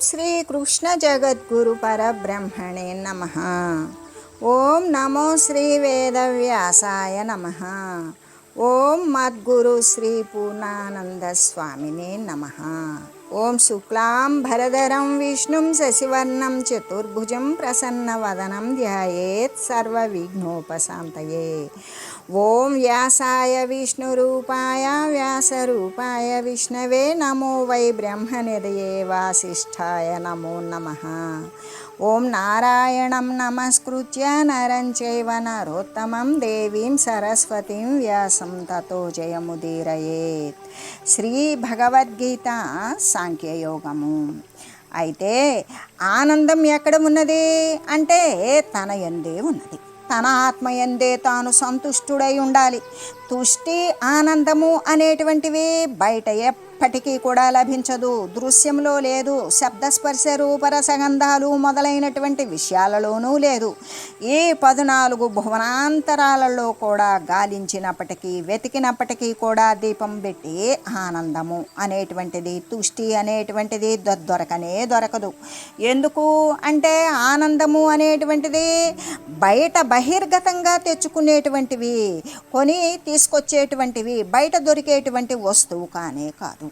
శ్రీకృష్ణ జగద్గురు పరబ్రహ్మణే నమః. ఓం నమో శ్రీ వేదవ్యాసాయ నమః. ఓం మద్గురు శ్రీ పూర్ణానంద స్వామినే నమః. ఓం శుక్లాం భరధరం విష్ణుం శశివర్ణం చతుర్భుజం ప్రసన్నవదనం ధ్యాయేత్ సర్వవిఘ్నోపశాంతయే. ఓం వ్యాసాయ విష్ణురూపాయ వ్యాసరూపాయ విష్ణవే నమో వై బ్రహ్మనిధయే వాసిష్ఠాయ నమో నమః. ఓం నారాయణం నమస్కృత్య నరం చైవ నరోత్తమం దేవీం సరస్వతిం వ్యాసం తతో జయముదీరయేత్. శ్రీ భగవద్గీత సాంఖ్యయోగము. అయితే ఆనందం ఎక్కడ ఉన్నది అంటే తన యందే ఉన్నది. తన ఆత్మయందే తాను సంతుష్టుడై ఉండాలి. తుష్టి ఆనందము అనేటువంటివి బయట ఎప్పటికీ కూడా లభించదు, దృశ్యంలో లేదు, శబ్దస్పర్శ రూపరసగంధాలు మొదలైనటువంటి విషయాలలోనూ లేదు. ఈ 14 భువనాంతరాలలో కూడా గాలించినప్పటికీ వెతికినప్పటికీ కూడా దీపం పెట్టి ఆనందము అనేటువంటిది, తుష్టి అనేటువంటిది దొరకనే దొరకదు. ఎందుకు అంటే ఆనందము అనేటువంటిది బయట బహిర్గతంగా తెచ్చుకునేటువంటివి, కొని తీసుకొచ్చేటువంటివి, బయట దొరికేటువంటి వస్తువు కానే కాదు.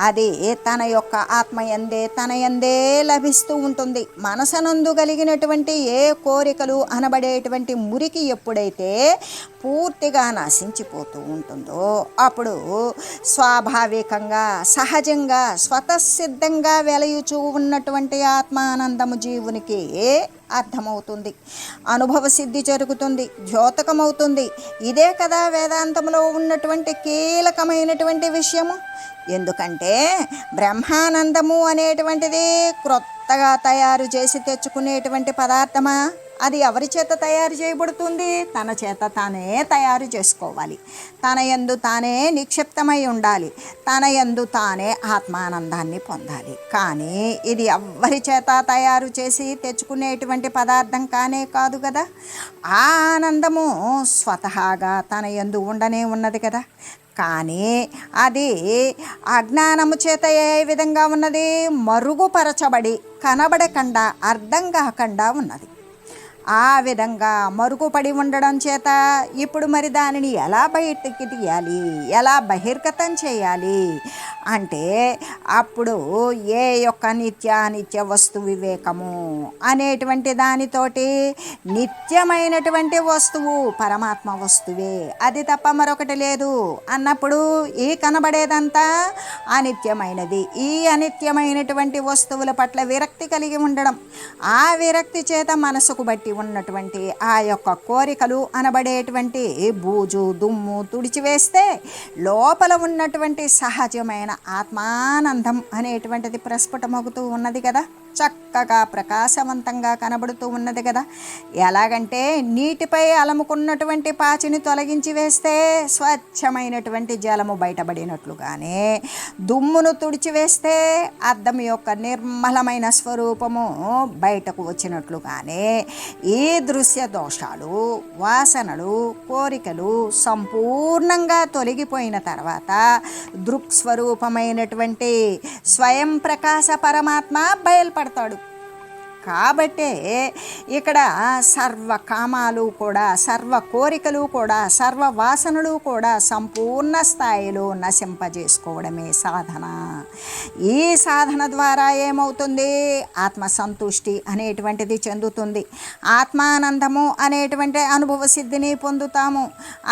అది తన యొక్క ఆత్మయందే తన యందే లభిస్తూ ఉంటుంది. మనసనందు కలిగినటువంటి ఏ కోరికలు అనబడేటువంటి మురికి ఎప్పుడైతే పూర్తిగా నశించిపోతూ ఉంటుందో అప్పుడు స్వాభావికంగా సహజంగా స్వతసిద్ధంగా వెలయుచూ ఉన్నటువంటి ఆత్మానందము జీవునికి అర్థమవుతుంది, అనుభవ సిద్ధి జరుగుతుంది, ద్యోతకమవుతుంది. ఇదే కదా వేదాంతంలో ఉన్నటువంటి కీలకమైనటువంటి విషయము. ఎందుకంటే బ్రహ్మానందము అనేటువంటిది క్రొత్తగా తయారు చేసి తెచ్చుకునేటువంటి పదార్థమా? అది ఎవరి చేత తయారు చేయబడుతుంది? తన చేత తానే తయారు చేసుకోవాలి. తన యందు తానే నిక్షిప్తమై ఉండాలి. తన యందు తానే ఆత్మానందాన్ని పొందాలి. కానీ ఇది ఎవరి చేత తయారు చేసి తెచ్చుకునేటువంటి పదార్థం కానే కాదు కదా. ఆ ఆనందము స్వతహాగా తన యందు ఉండనే ఉన్నది కదా. కానీ అది అజ్ఞానము చేత ఏ విధంగా ఉన్నది? మరుగుపరచబడి కనబడకుండా అర్థం కాకుండా ఉన్నది. ఆ విధంగా మరుగుపడి ఉండడం చేత ఇప్పుడు మరి దానిని ఎలా బయటికి తీయాలి, ఎలా బహిర్గతం చేయాలి అంటే అప్పుడు ఏ యొక్క నిత్యానిత్య వస్తు వివేకము అనేటువంటి దానితోటి నిత్యమైనటువంటి వస్తువు పరమాత్మ వస్తువే, అది తప్ప మరొకటి లేదు అన్నప్పుడు ఈ కనబడేదంతా అనిత్యమైనది. ఈ అనిత్యమైనటువంటి వస్తువుల పట్ల విరక్తి కలిగి ఉండడం, ఆ విరక్తి చేత మనసుకు బట్టి ఉన్నటువంటి ఆ యొక్క కోరికలు అనబడేటువంటి బూజు దుమ్ము తుడిచివేస్తే లోపల ఉన్నటువంటి సహజమైన ఆత్మానందం అనేటువంటిది ప్రస్ఫుటమవుతూ ఉన్నది కదా, చక్కగా ప్రకాశవంతంగా కనబడుతూ ఉన్నది కదా. ఎలాగంటే నీటిపై అలముకున్నటువంటి పాచిని తొలగించి వేస్తే స్వచ్ఛమైనటువంటి జలము బయటపడినట్లుగానే, దుమ్మును తుడిచివేస్తే అద్దం యొక్క నిర్మలమైన స్వరూపము బయటకు వచ్చినట్లుగానే ఈ దృశ్య దోషాలు, వాసనలు, కోరికలు సంపూర్ణంగా తొలగిపోయిన తర్వాత దృక్స్వరూపమైనటువంటి స్వయం ప్రకాశ పరమాత్మ బయలుపడతాడు. కాబట్టే ఇక్కడ సర్వ కామాలు కూడా, సర్వ కోరికలు కూడా, సర్వ వాసనలు కూడా సంపూర్ణ స్థాయిలో నశింపజేసుకోవడమే సాధన. ఈ సాధన ద్వారా ఏమవుతుంది? ఆత్మసంతుష్టి అనేటువంటిది చెందుతుంది. ఆత్మానందము అనేటువంటి అనుభవ సిద్ధిని పొందుతాము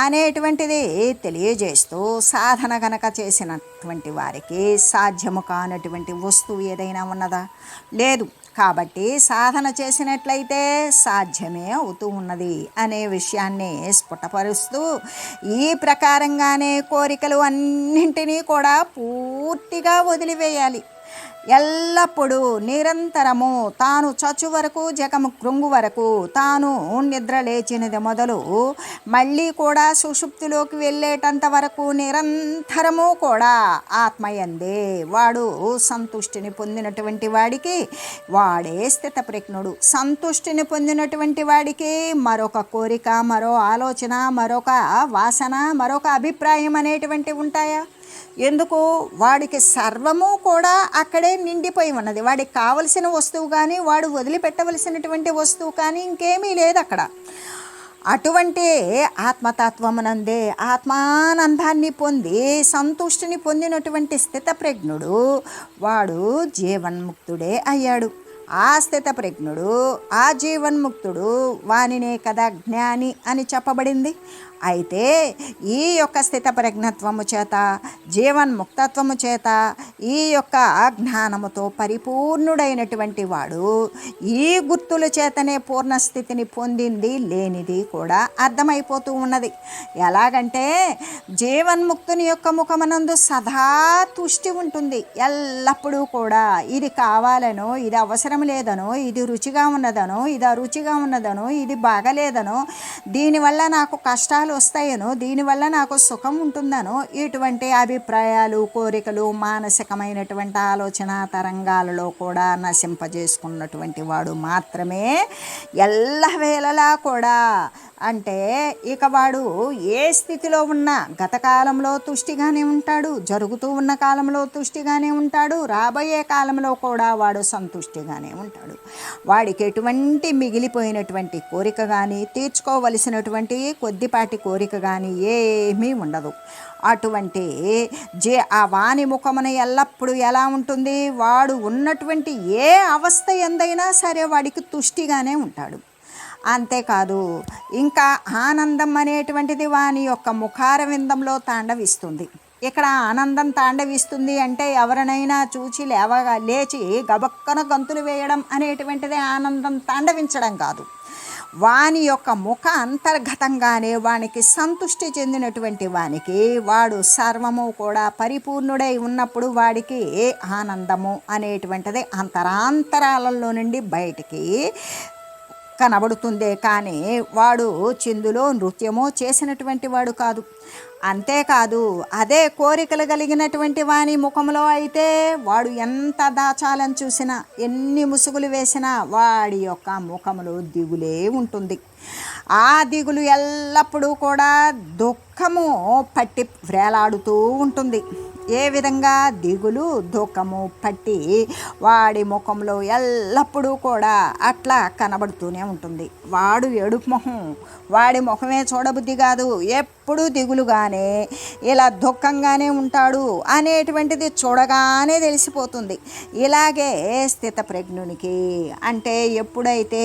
అనేటువంటిది తెలియజేస్తూ సాధన గనక చేసినటువంటి వారికి సాధ్యము కానటువంటి వస్తువు ఏదైనా ఉన్నదా? లేదు. కాబట్టి సాధన చేసినట్లయితే సాధ్యమే అవుతూ ఉన్నది అనే విషయాన్ని స్ఫుటపరుస్తూ ఈ ప్రకారంగానే కోరికలు అన్నింటినీ కూడా పూర్తిగా వదిలివేయాలి. ఎల్లప్పుడూ నిరంతరము తాను చచ్చు వరకు జగము కృంగు వరకు, తాను నిద్ర లేచినది మొదలు మళ్ళీ కూడా సుషుప్తిలోకి వెళ్ళేటంత వరకు నిరంతరము కూడా ఆత్మయందే వాడు సంతుష్టిని పొందినటువంటి వాడికి వాడే స్థితప్రజ్ఞుడు. సంతుష్టిని పొందినటువంటి వాడికి మరొక కోరిక, మరో ఆలోచన, మరొక వాసన, మరొక అభిప్రాయం అనేటువంటి ఉంటాయా? ఎందుకు? వాడికి సర్వము కూడా అక్కడే నిండిపోయి ఉన్నది. వాడికి కావలసిన వస్తువు కానీ, వాడు వదిలిపెట్టవలసినటువంటి వస్తువు కానీ ఇంకేమీ లేదు అక్కడ. అటువంటి ఆత్మతత్వమునందే ఆత్మానందాన్ని పొంది సంతుష్టిని పొందినటువంటి స్థితప్రజ్ఞుడు వాడు జీవన్ముక్తుడే అయ్యాడు. ఆ స్థితప్రజ్ఞుడు, ఆ జీవన్ముక్తుడు వానినే కదా జ్ఞాని అని చెప్పబడింది. అయితే ఈ యొక్క స్థితప్రజ్ఞత్వము చేత, జీవన్ముక్తత్వము చేత, ఈ యొక్క జ్ఞానముతో పరిపూర్ణుడైనటువంటి వాడు ఈ గుర్తుల చేతనే పూర్ణస్థితిని పొందింది లేనిది కూడా అర్థమైపోతూ ఉన్నది. ఎలాగంటే జీవన్ముక్తుని యొక్క ముఖమనందు సదా తుష్టి ఉంటుంది. ఎల్లప్పుడూ కూడా ఇది కావాలనో, ఇది అవసరం లేదనో, ఇది రుచిగా ఉన్నదనో, ఇది అరుచిగా ఉన్నదనో, ఇది బాగలేదనో, దీనివల్ల నాకు కష్టాలు వస్తాయనో, దీనివల్ల నాకు సుఖం ఉంటుందనో, ఇటువంటి అభిప్రాయాలు, కోరికలు మానసికమైనటువంటి ఆలోచన తరంగాలలో కూడా నశింపజేసుకున్నటువంటి వాడు మాత్రమే ఎల్లవేళలా కూడా, అంటే ఇక వాడు ఏ స్థితిలో ఉన్నా గతకాలంలో తుష్టిగానే ఉంటాడు, జరుగుతూ ఉన్న కాలంలో తుష్టిగానే ఉంటాడు, రాబోయే కాలంలో కూడా వాడు సంతుష్టిగానే ఉంటాడు. వాడికి ఎటువంటి మిగిలిపోయినటువంటి కోరిక కానీ, తీర్చుకోవలసినటువంటి కొద్దిపాటి కోరిక కానీ ఏమీ ఉండదు. అటువంటి ఆ వాని ముఖమున ఎల్లప్పుడూ ఎలా ఉంటుంది? వాడు ఉన్నటువంటి ఏ అవస్థ ఎందైనా సరే వాడికి తుష్టిగానే ఉంటాడు. అంతేకాదు, ఇంకా ఆనందం అనేటువంటిది వాని యొక్క ముఖారవిందంలో తాండవిస్తుంది. ఇక్కడ ఆనందం తాండవిస్తుంది అంటే ఎవరినైనా చూచి లేచి గబక్కన గంతులు వేయడం అనేటువంటిది ఆనందం తాండవించడం కాదు. వాని యొక్క ముఖ అంతర్గతంగానే వానికి సంతుష్టి చెందినటువంటి వానికి, వాడు సర్వము కూడా పరిపూర్ణుడై ఉన్నప్పుడు వాడికి ఆనందము అనేటువంటిది అంతరాంతరాలలో నుండి బయటికి కనబడుతుందే కానీ వాడు చిందులో నృత్యమో చేసినటువంటి వాడు కాదు. అంతేకాదు, అదే కోరికలు కలిగినటువంటి వాని ముఖంలో అయితే వాడు ఎంత దాచాలని చూసినా, ఎన్ని ముసుగులు వేసినా వాడి యొక్క ముఖంలో దిగులే ఉంటుంది. ఆ దిగులు ఎల్లప్పుడూ కూడా దుఃఖము పట్టి వ్రేలాడుతూ ఉంటుంది. ఏ విధంగా? దిగులు దుఃఖము పట్టి వాడి ముఖంలో ఎల్లప్పుడూ కూడా అట్లా కనబడుతూనే ఉంటుంది. వాడు ఏడుపు మొహం, వాడి ముఖమే చూడబుద్ధి కాదు, ఎప్పుడూ దిగులుగానే ఇలా దుఃఖంగానే ఉంటాడు అనేటువంటిది చూడగానే తెలిసిపోతుంది. ఇలాగే స్థితప్రజ్ఞునికి, అంటే ఎప్పుడైతే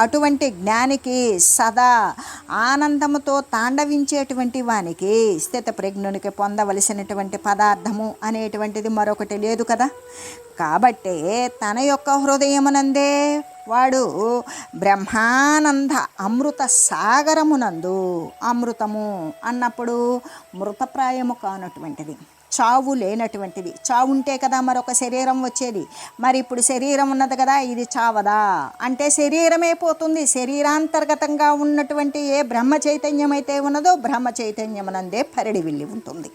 అటువంటి జ్ఞానికి సదా ఆనందముతో తాండవించేటువంటి వానికి, స్థితప్రజ్ఞునికి పొందవలసినటువంటి పదార్థము అనేటువంటిది మరొకటి లేదు కదా. కాబట్టే తన యొక్క హృదయమునందే వాడు బ్రహ్మానంద అమృత సాగరమునందు, అమృతము అన్నప్పుడు మృతప్రాయము కానటువంటిది, చావు లేనటువంటిది. చావు ఉంటే కదా మరొక శరీరం వచ్చేది. మరి ఇప్పుడు శరీరం ఉన్నది కదా, ఇది చావదా అంటే శరీరమే పోతుంది. శరీరాంతర్గతంగా ఉన్నటువంటి ఏ బ్రహ్మ చైతన్యం అయితే ఉన్నదో బ్రహ్మ చైతన్యమునందే పరిడి వెళ్ళి ఉంటుంది.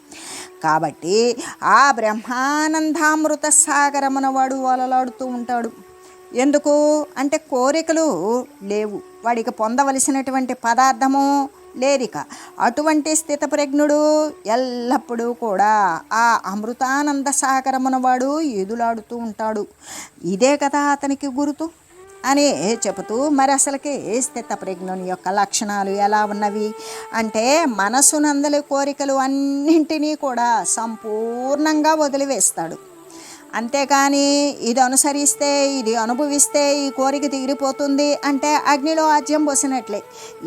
కాబట్టి ఆ బ్రహ్మానందామృత సాగరమున వాడు వలలాడుతూ ఉంటాడు. ఎందుకు అంటే కోరికలు లేవు, వాడికి పొందవలసినటువంటి పదార్థము లేరిక. అటువంటి స్థితప్రజ్ఞుడు ఎల్లప్పుడూ కూడా ఆ అమృతానంద సాగరమున వాడు ఎదులాడుతూ ఉంటాడు. ఇదే కదా అతనికి గుర్తు అని చెబుతూ, మరి అసలుకి స్థితప్రజ్ఞుని యొక్క లక్షణాలు ఎలా ఉన్నవి అంటే, మనసునందలి కోరికలు అన్నింటినీ కూడా సంపూర్ణంగా వదిలివేస్తాడు. అంతేకాని ఇది అనుసరిస్తే, ఇది అనుభవిస్తే ఈ కోరిక తీరిపోతుంది అంటే అగ్నిలో ఆజ్యం పోసినట్లే.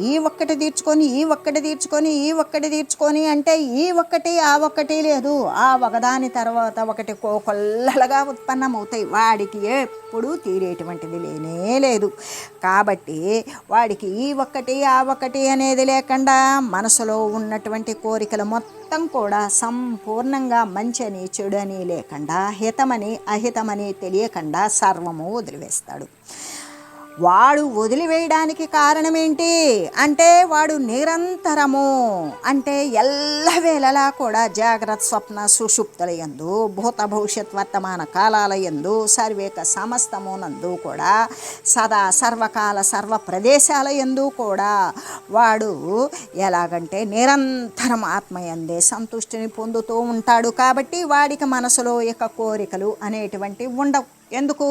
ఈ ఒక్కటి తీర్చుకొని, ఈ ఒక్కటి తీర్చుకొని, ఈ ఒక్కటి తీర్చుకొని అంటే ఈ ఒక్కటి ఆ ఒక్కటి లేదు, ఆ ఒకదాని తర్వాత ఒకటి కోకొల్లలుగా ఉత్పన్నమవుతాయి. వాడికి ఎప్పుడూ తీరేటువంటిది లేనే లేదు. కాబట్టి వాడికి ఈ ఒక్కటి ఆ ఒక్కటి అనేది లేకుండా మనసులో ఉన్నటువంటి కోరికలు మొత్తం కూడా సంపూర్ణంగా మంచి అని చెడు అని లేకుండా, హితమని అహితమని తెలియకుండా సర్వము వదిలివేస్తాడు. వాడు వదిలివేయడానికి కారణం ఏంటి అంటే వాడు నిరంతరము అంటే ఎల్లవేళలా కూడా జాగ్రత్త స్వప్న సుషుప్తుల యందు భూత భవిష్యత్ వర్తమాన కాలాల యందు సర్వేక సమస్తమునందు కూడా సదా సర్వకాల సర్వ ప్రదేశాల యందు కూడా వాడు ఎలాగంటే నిరంతరం ఆత్మయందే సంతుష్టిని పొందుతూ ఉంటాడు. కాబట్టి వాడికి మనసులో ఇక కోరికలు అనేటువంటివి ఉండవు. ఎందుకు?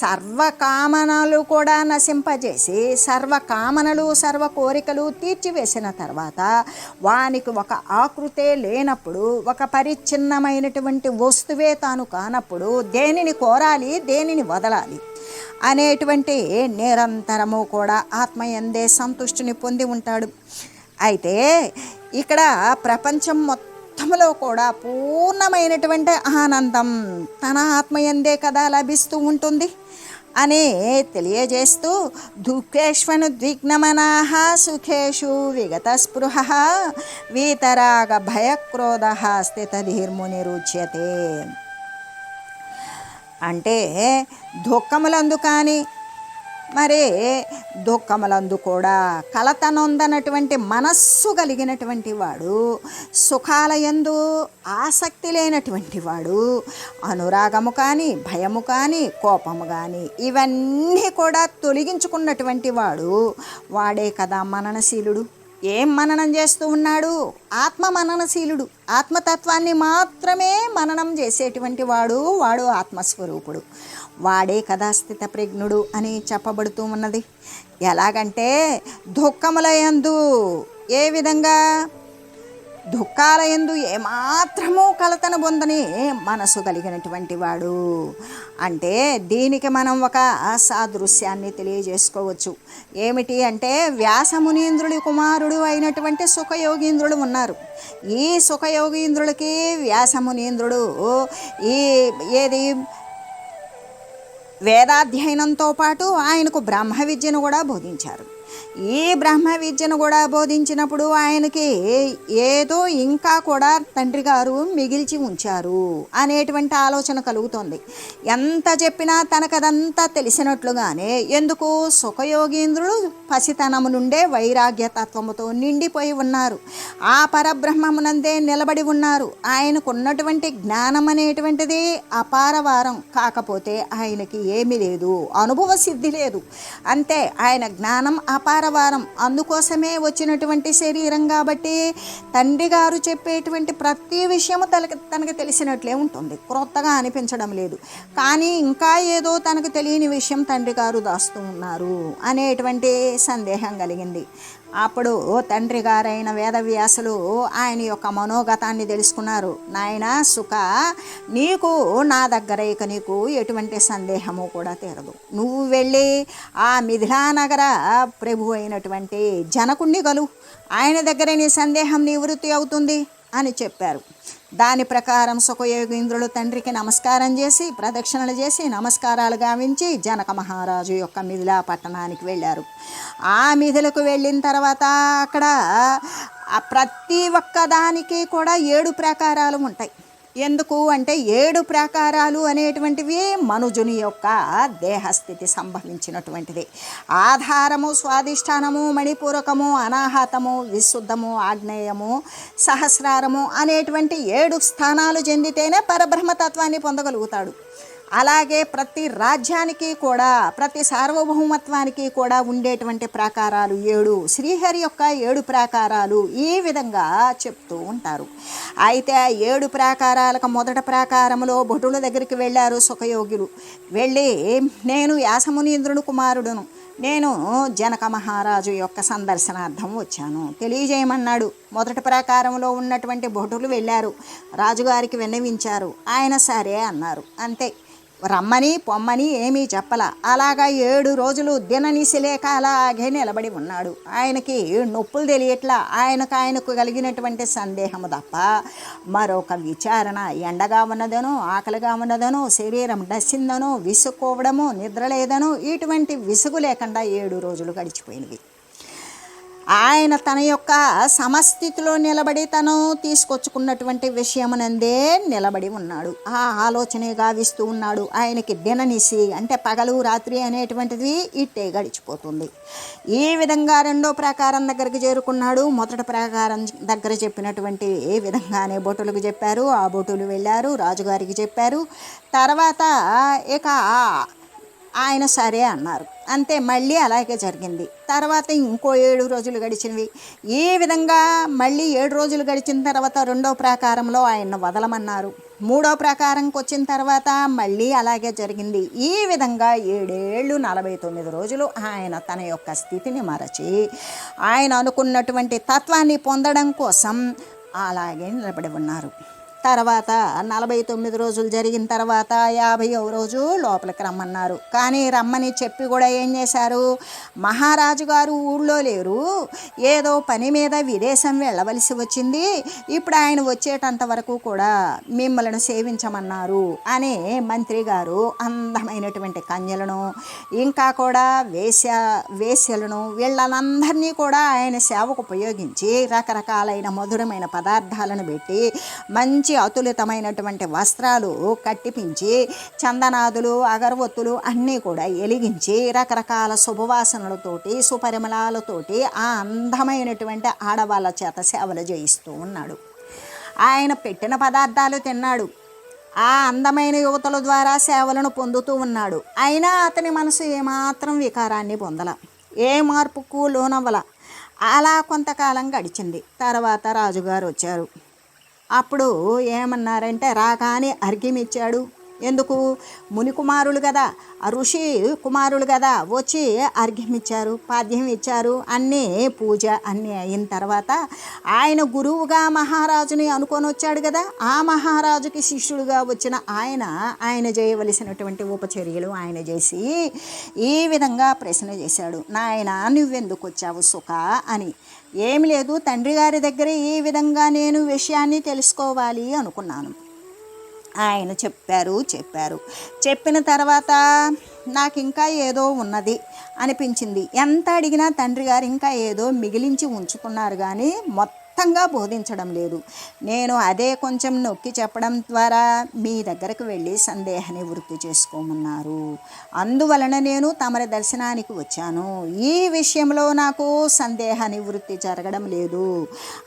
సర్వకామనలు కూడా నశింపజేసి సర్వకామనలు సర్వ కోరికలు తీర్చివేసిన తర్వాత వానికి ఒక ఆకృతే లేనప్పుడు, ఒక పరిచ్ఛిన్నమైనటువంటి వస్తువే తాను కానప్పుడు దేనిని కోరాలి, దేనిని వదలాలి అనేటువంటి నిరంతరము కూడా ఆత్మయందే సంతుష్టిని పొంది ఉంటాడు. అయితే ఇక్కడ ప్రపంచం మొత్తంలో కూడా పూర్ణమైనటువంటి ఆనందం తన ఆత్మయందే కదా లభిస్తూ ఉంటుంది అని తెలియజేస్తూ దుఃఖేష్వను ద్విగ్నమనాః సుఖేషు విగత స్పృహ వీతరాగ భయక్రోధ స్థితధీర్మునిరుచ్యతే. అంటే దుఃఖములందు కానీ మరి దుఃఖములందు కూడా కలత నొందనటువంటి మనస్సు కలిగినటువంటి వాడు, సుఖాలయందు ఆసక్తి లేనటువంటి వాడు, అనురాగము కానీ భయము కానీ కోపము కానీ ఇవన్నీ కూడా తొలగించుకున్నటువంటి వాడు వాడే కదా మననశీలుడు. ఏం మననం చేస్తూ ఉన్నాడు? ఆత్మ మననశీలుడు. ఆత్మతత్వాన్ని మాత్రమే మననం చేసేటువంటి వాడు ఆత్మస్వరూపుడు. వాడే కదా స్థితప్రజ్ఞుడు అని చెప్పబడుతూ ఉన్నది. ఎలాగంటే దుఃఖములయందు ఏ విధంగా దుఃఖాలయందు ఏమాత్రము కలతను పొందని మనసు కలిగినటువంటి వాడు. అంటే దీనికి మనం ఒక సాదృశ్యాన్ని తెలియజేసుకోవచ్చు. ఏమిటి అంటే వ్యాసమునీంద్రుడి కుమారుడు అయినటువంటి సుఖయోగీంద్రుడు ఉన్నారు. ఈ సుఖయోగీంద్రుడికి వ్యాసమునీంద్రుడు ఏది వేదాధ్యయనంతో పాటు ఆయనకు బ్రహ్మ విద్యను కూడా బోధించారు. ఈ బ్రహ్మ విద్యను కూడా బోధించినప్పుడు ఆయనకి ఏదో ఇంకా కూడా తండ్రి గారు మిగిల్చి ఉంచారు అనేటువంటి ఆలోచన కలుగుతుంది. ఎంత చెప్పినా తనకదంతా తెలిసినట్లుగానే ఎందుకు సుఖయోగీంద్రుడు పసితనము నుండే వైరాగ్య తత్వముతో నిండిపోయి ఉన్నారు. ఆ పరబ్రహ్మమునందే నిలబడి ఉన్నారు. ఆయనకున్నటువంటి జ్ఞానం అనేటువంటిది అపారవారం. కాకపోతే ఆయనకి ఏమీ లేదు, అనుభవ సిద్ధి లేదు. అంతే, ఆయన జ్ఞానం అపారవారం. అందుకోసమే వచ్చినటువంటి శరీరం కాబట్టి తండ్రి గారు చెప్పేటువంటి ప్రతి విషయము తనకు తెలిసినట్లే ఉంటుంది, క్రొత్తగా అనిపించడం లేదు. కానీ ఇంకా ఏదో తనకు తెలియని విషయం తండ్రి గారు దాస్తూ ఉన్నారు అనేటువంటి సందేహం కలిగింది. అప్పుడు తండ్రి గారైన వేదవ్యాసులు ఆయన యొక్క మనోగతాన్ని తెలుసుకున్నారు. నాయన సుఖ, నీకు నా దగ్గర ఇక నీకు ఎటువంటి సందేహము కూడా తీరదు. నువ్వు వెళ్ళి ఆ మిథిలానగర ప్రభు అయినటువంటి జనకుణ్ణి కలువు, ఆయన దగ్గర నీ సందేహం నివృత్తి అవుతుంది అని చెప్పారు. దాని ప్రకారం సుఖయోగీంద్రులు తండ్రికి నమస్కారం చేసి ప్రదక్షిణలు చేసి నమస్కారాలు గావించి జనక మహారాజు యొక్క మిథిలా పట్టణానికి వెళ్ళారు. ఆ మిథిలకు వెళ్ళిన తర్వాత అక్కడ ప్రతి ఒక్కదానికి కూడా 7 ప్రాకారాలు ఉంటాయి. ఎందుకు అంటే 7 ప్రాకారాలు అనేటువంటివి మనుజుని యొక్క దేహస్థితి సంభవించినటువంటిది. ఆధారము, స్వాధిష్టానము, మణిపూరకము, అనాహతము, విశుద్ధము, ఆగ్నేయము, సహస్రారము అనేటువంటి 7 స్థానాలు చెందితేనే పరబ్రహ్మతత్వాన్ని పొందగలుగుతాడు. అలాగే ప్రతి రాజ్యానికి కూడా ప్రతి సార్వభౌమత్వానికి కూడా ఉండేటువంటి ప్రాకారాలు 7, శ్రీహరి యొక్క 7 ప్రాకారాలు ఈ విధంగా చెప్తూ ఉంటారు. అయితే ఆ 7 ప్రాకారాలకు మొదటి ప్రాకారంలో భటుల దగ్గరికి వెళ్ళారు సుఖయోగులు. వెళ్ళి నేను వ్యాసమునీంద్రుడు కుమారుడును, నేను జనక మహారాజు యొక్క సందర్శనార్థం వచ్చాను, తెలియజేయమన్నాడు. మొదటి ప్రాకారంలో ఉన్నటువంటి భటులు వెళ్ళారు, రాజుగారికి విన్నవించారు. ఆయన సరే అన్నారు. అంతే, రమ్మని పొమ్మని ఏమీ చెప్పల. అలాగా 7 రోజులు దిననిసి లేక అలాగే నిలబడి ఉన్నాడు. ఆయనకి నొప్పులు తెలియట్లా. ఆయనకు కలిగినటువంటి సందేహము తప్ప మరొక విచారణ, ఎండగా ఉన్నదనో, ఆకలిగా ఉన్నదనో, శరీరం డస్సిందనో, విసుక్కోవడమో, నిద్ర లేదనో, ఇటువంటి విసుగు లేకుండా 7 రోజులు గడిచిపోయినవి. ఆయన తన యొక్క సమస్థితిలో నిలబడి తను తీసుకొచ్చుకున్నటువంటి విషయమునందే నిలబడి ఉన్నాడు. ఆ ఆలోచనే గావిస్తూ ఉన్నాడు. ఆయనకి దిననిసి అంటే పగలు రాత్రి అనేటువంటిది ఇట్టే గడిచిపోతుంది. ఈ విధంగా రెండో ప్రాకారం దగ్గరికి చేరుకున్నాడు. మొదటి ప్రాకారం దగ్గర చెప్పినటువంటి ఏ విధంగానే భటులకు చెప్పారు. ఆ భటులు వెళ్ళారు, రాజుగారికి చెప్పారు. తర్వాత ఇక ఆయన సరే అన్నారు. అంతే, మళ్ళీ అలాగే జరిగింది. తర్వాత ఇంకో 7 రోజులు గడిచినవి. ఈ విధంగా మళ్ళీ 7 రోజులు గడిచిన తర్వాత రెండో ప్రాకారంలో ఆయన్ని వదలమన్నారు. మూడో ప్రాకారంకి వచ్చిన తర్వాత మళ్ళీ అలాగే జరిగింది. ఈ విధంగా 7 ఏళ్ళు 49 రోజులు ఆయన తన యొక్క స్థితిని మరచి ఆయన అనుకున్నటువంటి తత్వాన్ని పొందడం కోసం అలాగే నిలబడి ఉన్నారు. తర్వాత 49 రోజులు జరిగిన తర్వాత 50వ రోజు లోపలికి రమ్మన్నారు. కానీ రమ్మని చెప్పి కూడా ఏం చేశారు, మహారాజు గారు ఊళ్ళో లేరు, ఏదో పని మీద విదేశం వెళ్ళవలసి వచ్చింది, ఇప్పుడు ఆయన వచ్చేటంత వరకు కూడా మిమ్మల్ని సేవించమన్నారు అని మంత్రి గారు అందమైనటువంటి కన్యలను ఇంకా కూడా వేశ్యలను వీళ్ళనందరినీ కూడా ఆయన సేవకు ఉపయోగించి రకరకాలైన మధురమైన పదార్థాలను పెట్టి మంచి అతులితమైనటువంటి వస్త్రాలు కట్టిపించి చందనాదులు అగరవత్తులు అన్నీ కూడా ఎలిగించి రకరకాల శుభవాసనలతోటి సుపరిమళాలతోటి ఆ అందమైనటువంటి ఆడవాళ్ళ చేత సేవలు చేయిస్తూ ఉన్నాడు. ఆయన పెట్టిన పదార్థాలు తిన్నాడు. ఆ అందమైన యువతుల ద్వారా సేవలను పొందుతూ ఉన్నాడు. అయినా అతని మనసు ఏమాత్రం వికారాన్ని పొందల, ఏ మార్పుకు లోనవ్వల. అలా కొంతకాలం గడిచింది. తర్వాత రాజుగారు వచ్చారు. అప్పుడు ఏమన్నారంటే రాగానే అర్ఘ్యం ఇచ్చాడు. ఎందుకు, ముని కుమారులు కదా, ఆ ఋషి కుమారులు కదా, వచ్చి అర్ఘ్యం ఇచ్చారు, పాద్యం ఇచ్చారు, అన్నీ పూజ అన్నీ అయిన తర్వాత ఆయన గురువుగా మహారాజుని అనుకొని వచ్చాడు కదా, ఆ మహారాజుకి శిష్యుడుగా వచ్చిన ఆయన చేయవలసినటువంటి ఉపచర్యలు ఆయన చేసి ఈ విధంగా ప్రశ్న చేశాడు. నాయన నువ్వెందుకు వచ్చావు సుఖ అని. ఏమి లేదు, తండ్రి గారి దగ్గర ఈ విధంగా నేను విషయాన్ని తెలుసుకోవాలి అనుకున్నాను. ఆయన చెప్పారు. చెప్పిన తర్వాత నాకు ఇంకా ఏదో ఉన్నది అనిపించింది. ఎంత అడిగినా తండ్రి గారు ఇంకా ఏదో మిగిలించి ఉంచుకున్నారు కానీ మొత్తంగా బోధించడం లేదు. నేను అదే కొంచెం నొక్కి చెప్పడం ద్వారా మీ దగ్గరకు వెళ్ళి సందేహ నివృత్తి చేసుకోమన్నారు. అందువలన నేను తమరి దర్శనానికి వచ్చాను. ఈ విషయంలో నాకు సందేహ నివృత్తి జరగడం లేదు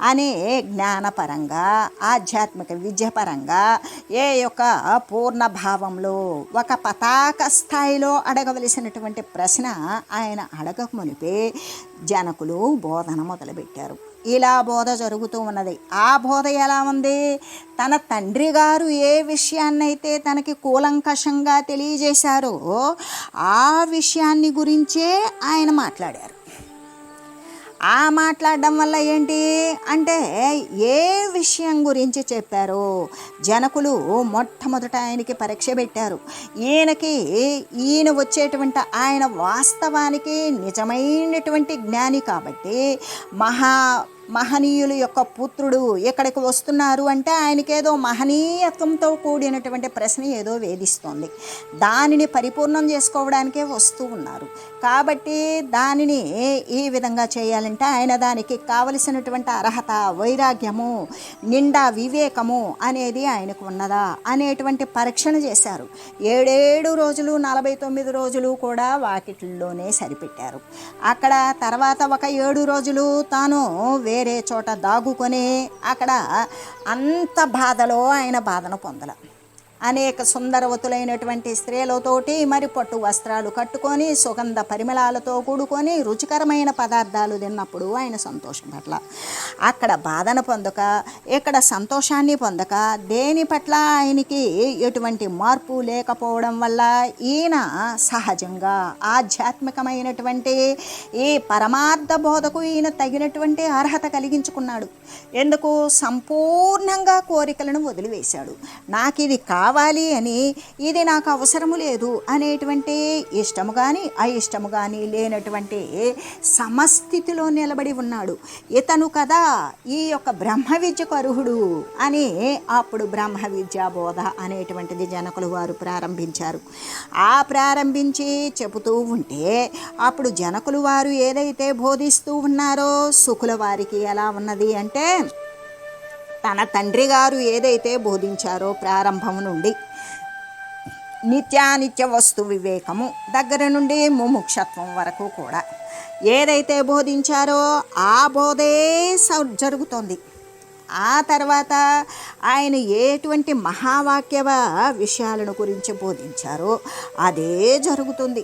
అనే జ్ఞానపరంగా ఆధ్యాత్మిక విద్యపరంగా ఏ యొక్క పూర్ణ భావంలో ఒక పతాక స్థాయిలో అడగవలసినటువంటి ప్రశ్న ఆయన అడగక మునిపే జనకులు బోధన మొదలుపెట్టారు. ఇలా బోధ జరుగుతూ ఉన్నది. ఆ బోధ ఎలా ఉంది, తన తండ్రి గారు ఏ విషయాన్నైతే తనకి కూలంకషంగా తెలియజేశారో ఆ విషయాన్ని గురించే ఆయన మాట్లాడారు. ఆ మాట్లాడడం వల్ల ఏంటి అంటే ఏ విషయం గురించి చెప్పారో జనకులు మొట్టమొదట ఆయనకి పరీక్ష పెట్టారు. ఈయన వచ్చేటువంటి ఆయన వాస్తవానికి నిజమైనటువంటి జ్ఞాని కాబట్టి మహనీయుల యొక్క పుత్రుడు ఇక్కడికి వస్తున్నారు అంటే ఆయనకేదో మహనీయత్వంతో కూడినటువంటి ప్రశ్న ఏదో వేధిస్తోంది. దానిని పరిపూర్ణం చేసుకోవడానికే వస్తూ ఉన్నారు. కాబట్టి దానిని ఈ విధంగా చేయాలంటే ఆయన దానికి కావలసినటువంటి అర్హత, వైరాగ్యము, నిండా వివేకము అనేది ఆయనకు ఉన్నదా అనేటువంటి పరీక్షను చేశారు. 7 రోజులు 49 రోజులు కూడా వాకిట్లోనే సరిపెట్టారు. అక్కడ తర్వాత ఒక 7 రోజులు తాను వేరే చోట దాగుకొని అక్కడ అంత బాధలో ఆయన బాధను పొందల. అనేక సుందరవతులైనటువంటి స్త్రీలతోటి మరి పట్టు వస్త్రాలు కట్టుకొని సుగంధ పరిమళాలతో కూడుకొని రుచికరమైన పదార్థాలు తిన్నప్పుడు ఆయన సంతోషం పట్ల అక్కడ బాధను పొందక ఇక్కడ సంతోషాన్ని పొందక దేని పట్ల ఆయనకి ఎటువంటి మార్పు లేకపోవడం వల్ల ఈయన సహజంగా ఆధ్యాత్మికమైనటువంటి ఈ పరమార్థ బోధకు ఈయన తగినటువంటి అర్హత కలిగించుకున్నాడు. ఎందుకు, సంపూర్ణంగా కోరికలను వదిలివేశాడు. నాకు ఇది కావాలి, కావాలి అని, ఇది నాకు అవసరము లేదు అనేటువంటి ఇష్టము కానీ అయిష్టము కానీ లేనటువంటి సమస్థితిలో నిలబడి ఉన్నాడు. ఇతను కదా ఈ యొక్క బ్రహ్మ విద్యకు అర్హుడు అని అప్పుడు బ్రహ్మ విద్యా బోధ అనేటువంటిది జనకులు వారు ప్రారంభించారు. ఆ ప్రారంభించి చెబుతూ ఉంటే అప్పుడు జనకులు వారు ఏదైతే బోధిస్తూ ఉన్నారో శుకుల వారికి ఎలా ఉన్నది అంటే, తన తండ్రి గారు ఏదైతే బోధించారో ప్రారంభం నుండి నిత్యానిత్య వస్తు వివేకము దగ్గర నుండి ముముక్షత్వం వరకు కూడా ఏదైతే బోధించారో ఆ బోధే జరుగుతోంది. ఆ తర్వాత ఆయన ఎటువంటి మహావాక్య విషయాలను గురించి బోధించారో అదే జరుగుతుంది.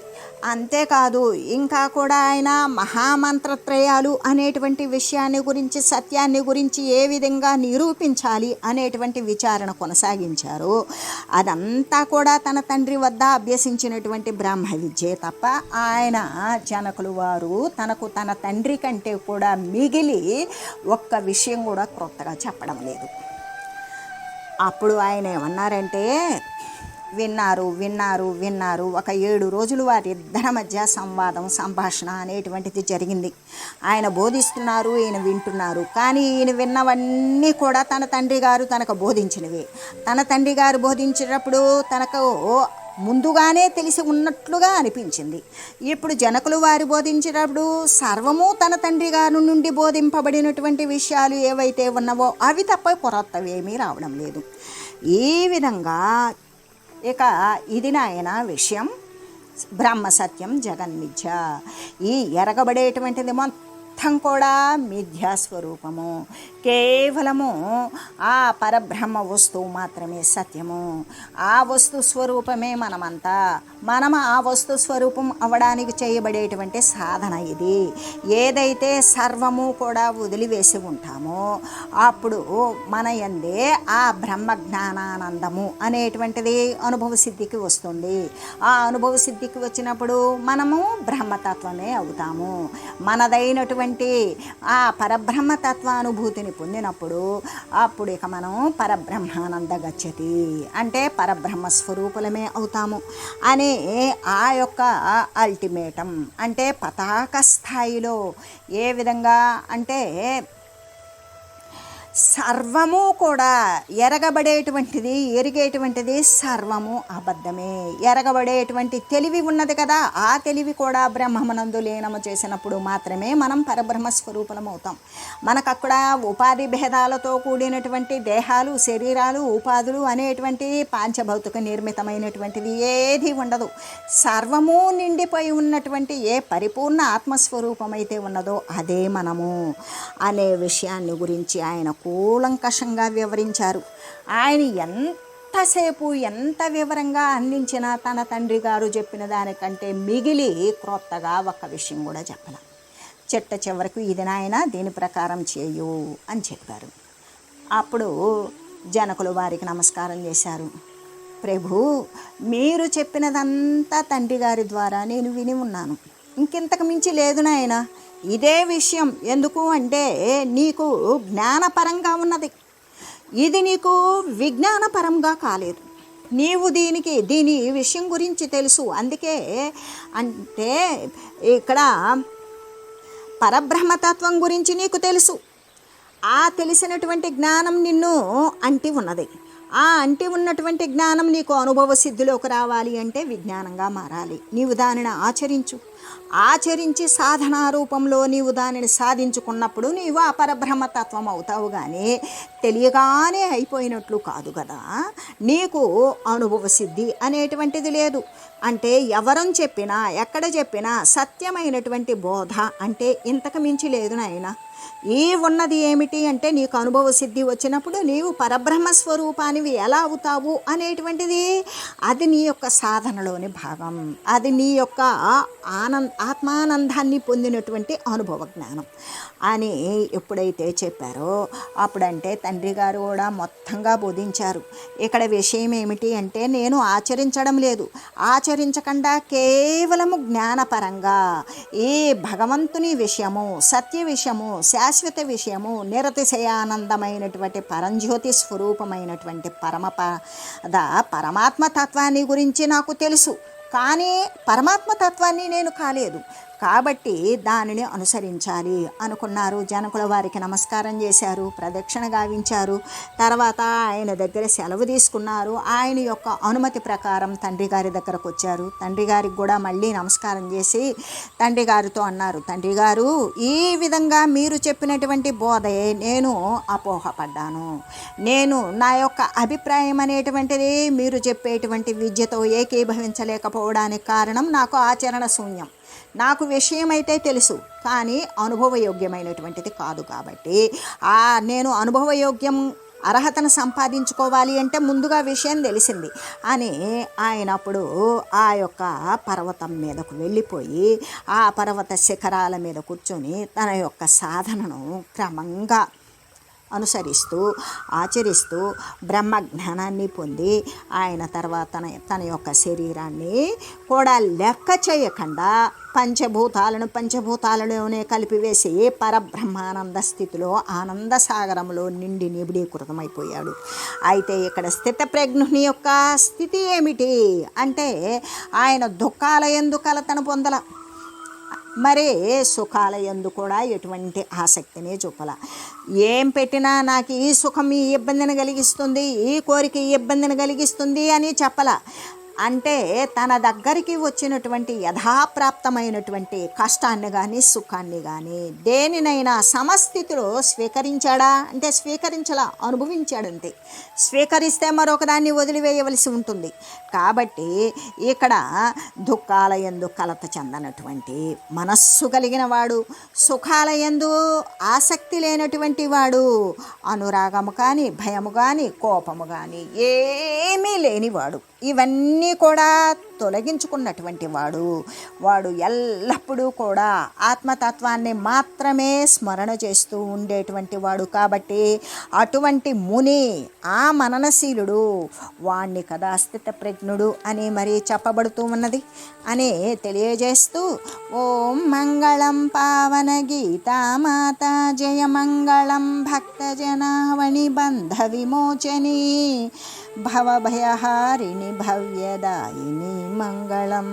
అంతేకాదు ఇంకా కూడా ఆయన మహామంత్రత్రయాలు అనేటువంటి విషయాన్ని గురించి, సత్యాన్ని గురించి ఏ విధంగా నిరూపించాలి అనేటువంటి విచారణ కొనసాగించారో అదంతా కూడా తన తండ్రి వద్ద అభ్యసించినటువంటి బ్రహ్మ విద్యే తప్ప ఆయన జనకులు వారు తన తండ్రి కంటే కూడా మిగిలి ఒక్క విషయం కూడా క్రొత్తగా చెప్పడం లేదు. అప్పుడు ఆయన ఏమన్నారంటే, విన్నారు. ఒక 7 రోజులు వారిద్దరి మధ్య సంభాషణ అనేటువంటిది జరిగింది. ఆయన బోధిస్తున్నారు, ఈయన వింటున్నారు. కానీ ఈయన విన్నవన్నీ కూడా తన తండ్రి గారు తనకు బోధించినవి. తన తండ్రి గారు బోధించేటప్పుడు తనకు ముందుగానే తెలిసి ఉన్నట్లుగా అనిపించింది. ఇప్పుడు జనకులు వారు బోధించేటప్పుడు సర్వము తన తండ్రి గారి నుండి బోధింపబడినటువంటి విషయాలు ఏవైతే ఉన్నావో అవి తప్ప కొరతవేమీ రావడం లేదు. ఈ విధంగా ఇక ఇది నాయన విషయం, బ్రహ్మ సత్యం జగన్మిథ్య. ఈ ఎరగబడేటువంటిది మొత్తం కూడా మిథ్యాస్వరూపము, కేవలము ఆ పరబ్రహ్మ వస్తువు మాత్రమే సత్యము. ఆ వస్తు స్వరూపమే మనమంతా. మనం ఆ వస్తు స్వరూపం అవ్వడానికి చేయబడేటువంటి సాధన ఇది. ఏదైతే సర్వము కూడా వదిలివేసి ఉంటామో అప్పుడు మన యందే ఆ బ్రహ్మ జ్ఞానానందము అనేటువంటిది అనుభవ సిద్ధికి వస్తుంది. ఆ అనుభవ సిద్ధికి వచ్చినప్పుడు మనము బ్రహ్మతత్వమే అవుతాము. మనదైనటువంటి ఆ పరబ్రహ్మతత్వానుభూతిని పొందినప్పుడు అప్పుడు ఇక మనం పరబ్రహ్మానంద గచ్చతి అంటే పరబ్రహ్మ స్వరూపులమే అవుతాము అనే ఆ యొక్క అల్టిమేటం అంటే పతాక స్థాయిలో ఏ విధంగా అంటే సర్వము కూడా ఎరగబడేటువంటిది, ఎరిగేటువంటిది సర్వము అబద్ధమే. ఎరగబడేటువంటి తెలివి ఉన్నది కదా, ఆ తెలివి కూడా బ్రహ్మమునందు లీనము చేసినప్పుడు మాత్రమే మనం పరబ్రహ్మ స్వరూపులం అవుతాం. మనకు అక్కడ ఉపాధి భేదాలతో కూడినటువంటి దేహాలు, శరీరాలు, ఉపాధులు అనేటువంటి పాంచభౌతిక నిర్మితమైనటువంటివి ఏది ఉండదు. సర్వము నిండిపోయి ఉన్నటువంటి ఏ పరిపూర్ణ ఆత్మస్వరూపమైతే ఉన్నదో అదే మనము అనే విషయాన్ని గురించి ఆయన కూలంకషంగా వివరించారు. ఆయన ఎంతసేపు ఎంత వివరంగా అందించినా తన తండ్రి గారు చెప్పిన దానికంటే మిగిలి క్రొత్తగా ఒక్క విషయం కూడా చెప్పాల. చివరకు ఇది నాయన దీని ప్రకారం చేయు అని చెప్పారు. అప్పుడు జనకులు వారికి నమస్కారం చేశారు. ప్రభు, మీరు చెప్పినదంతా తండ్రి గారి ద్వారా నేను విని ఉన్నాను. ఇంకెంతకు మించి లేదు నాయన. ఇదే విషయం ఎందుకు అంటే నీకు జ్ఞానపరంగా ఉన్నది, ఇది నీకు విజ్ఞానపరంగా కాలేదు. నీవు దీని విషయం గురించి తెలుసు. అందుకే అంటే ఇక్కడ పరబ్రహ్మతత్వం గురించి నీకు తెలుసు. ఆ తెలిసినటువంటి జ్ఞానం నిన్ను అంటి ఉన్నది. ఆ అంటి ఉన్నటువంటి జ్ఞానం నీకు అనుభవ సిద్ధిలోకి రావాలి అంటే విజ్ఞానంగా మారాలి. నీవు దానిని ఆచరించి సాధనా రూపంలో నీవు దానిని సాధించుకున్నప్పుడు నీవు ఆ పరబ్రహ్మతత్వం అవుతావు. కానీ తెలియగానే అయిపోయినట్లు కాదు కదా. నీకు అనుభవ సిద్ధి అనేటువంటిది లేదు. అంటే ఎవరని చెప్పినా ఎక్కడ చెప్పినా సత్యమైనటువంటి బోధ అంటే ఇంతకు మించి లేదు నాయనా. ఈ ఉన్నది ఏమిటి అంటే నీకు అనుభవ సిద్ధి వచ్చినప్పుడు నీవు పరబ్రహ్మ స్వరూపానివి ఎలా అవుతావు అనేటువంటిది అది నీ యొక్క సాధనలోని భాగం. అది నీ యొక్క ఆత్మానందాన్ని పొందినటువంటి అనుభవ జ్ఞానం అని ఎప్పుడైతే చెప్పారో అప్పుడంటే తండ్రి గారు కూడా మొత్తంగా బోధించారు. ఇక్కడ విషయం ఏమిటి అంటే నేను ఆచరించడం లేదు, ఆచరించకుండా కేవలము జ్ఞానపరంగా ఈ భగవంతుని విషయము, సత్య విషయము, శాశ్వత విషయము, నిరతిశయానందమైనటువంటి పరంజ్యోతి స్వరూపమైనటువంటి పరమాత్మ తత్వాన్ని గురించి నాకు తెలుసు, కానీ పరమాత్మ తత్వాన్ని నేను కాలేదు, కాబట్టి దానిని అనుసరించాలి అనుకున్నారు. జనకుల వారికి నమస్కారం చేశారు, ప్రదక్షిణ గావించారు. తర్వాత ఆయన దగ్గర సెలవు తీసుకున్నారు. ఆయన యొక్క అనుమతి ప్రకారం తండ్రి గారి దగ్గరకు వచ్చారు. తండ్రి గారికి కూడా మళ్ళీ నమస్కారం చేసి తండ్రి గారితో అన్నారు, తండ్రి గారు, ఈ విధంగా మీరు చెప్పినటువంటి బోధే నేను అపోహపడ్డాను. నేను నా యొక్క అభిప్రాయం అనేటువంటిది మీరు చెప్పేటువంటి విద్యతో ఏకీభవించలేకపోవడానికి కారణం నాకు ఆచరణ శూన్యం. నాకు విషయం అయితే తెలుసు, కానీ అనుభవయోగ్యమైనటువంటిది కాదు. కాబట్టి నేను అనుభవయోగ్యం అర్హతను సంపాదించుకోవాలి అంటే ముందుగా విషయం తెలిసింది అని ఆయన అప్పుడు ఆ యొక్క పర్వతం మీదకు వెళ్ళిపోయి ఆ పర్వత శిఖరాల మీద కూర్చొని తన యొక్క సాధనను క్రమంగా అనుసరిస్తూ ఆచరిస్తూ బ్రహ్మజ్ఞానాన్ని పొంది ఆయన తర్వాత తన యొక్క శరీరాన్ని కూడా లెక్క చేయకుండా పంచభూతాలలోనే కలిపివేసి పరబ్రహ్మానంద స్థితిలో ఆనంద సాగరంలో నిండి నిబిడీకృతమైపోయాడు. అయితే ఇక్కడ స్థితప్రజ్ఞుని యొక్క స్థితి ఏమిటి అంటే ఆయన దుఃఖాల యందు కలతను పొందల, మరి సుఖాల యందు కూడా ఎటువంటి ఆసక్తిని చూపల. ఏం పెట్టినా నాకు ఈ సుఖం ఈ ఇబ్బందిని కలిగిస్తుంది, ఈ కోరిక ఈ ఇబ్బందిని కలిగిస్తుంది అని చెప్పల. అంటే తన దగ్గరికి వచ్చినటువంటి యథాప్రాప్తమైనటువంటి కష్టాన్ని కానీ సుఖాన్ని కానీ దేనినైనా సమస్థితిలో స్వీకరించాడా అంటే స్వీకరించలా, అనుభవించాడంతే. స్వీకరిస్తే మరొక దాన్ని వదిలివేయవలసి ఉంటుంది. కాబట్టి ఇక్కడ దుఃఖాల యందు కలత చెందనటువంటి మనస్సు కలిగిన వాడు, సుఖాల యందు ఆసక్తి లేనటువంటి వాడు, అనురాగము కానీ భయము కానీ కోపము కానీ ఏమీ లేనివాడు, ఇవన్నీ కూడా తొలగించుకున్నటువంటి వాడు ఎల్లప్పుడూ కూడా ఆత్మతత్వాన్ని మాత్రమే స్మరణ చేస్తూ ఉండేటువంటి వాడు. కాబట్టి అటువంటి ముని, ఆ మననశీలుడు వాణ్ణి కదా స్థితప్రజ్ఞుడు అని మరి చెప్పబడుతూ ఉన్నది అని తెలియజేస్తూ, ఓం మంగళం పావన గీతామాత, జయ మంగళం భక్తజనావని బంధ విమోచని, భవభయహారిణి భవ్యదాయిని మంగళం.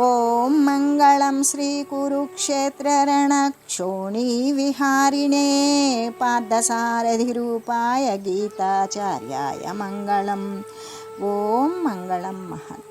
ఓం మంగళం శ్రీ కురుక్షేత్ర రణక్షోణీ విహారిణే, పార్థసారథి రూపాయ గీతాచార్యాయ మంగళం. ఓం మంగళం మహత్.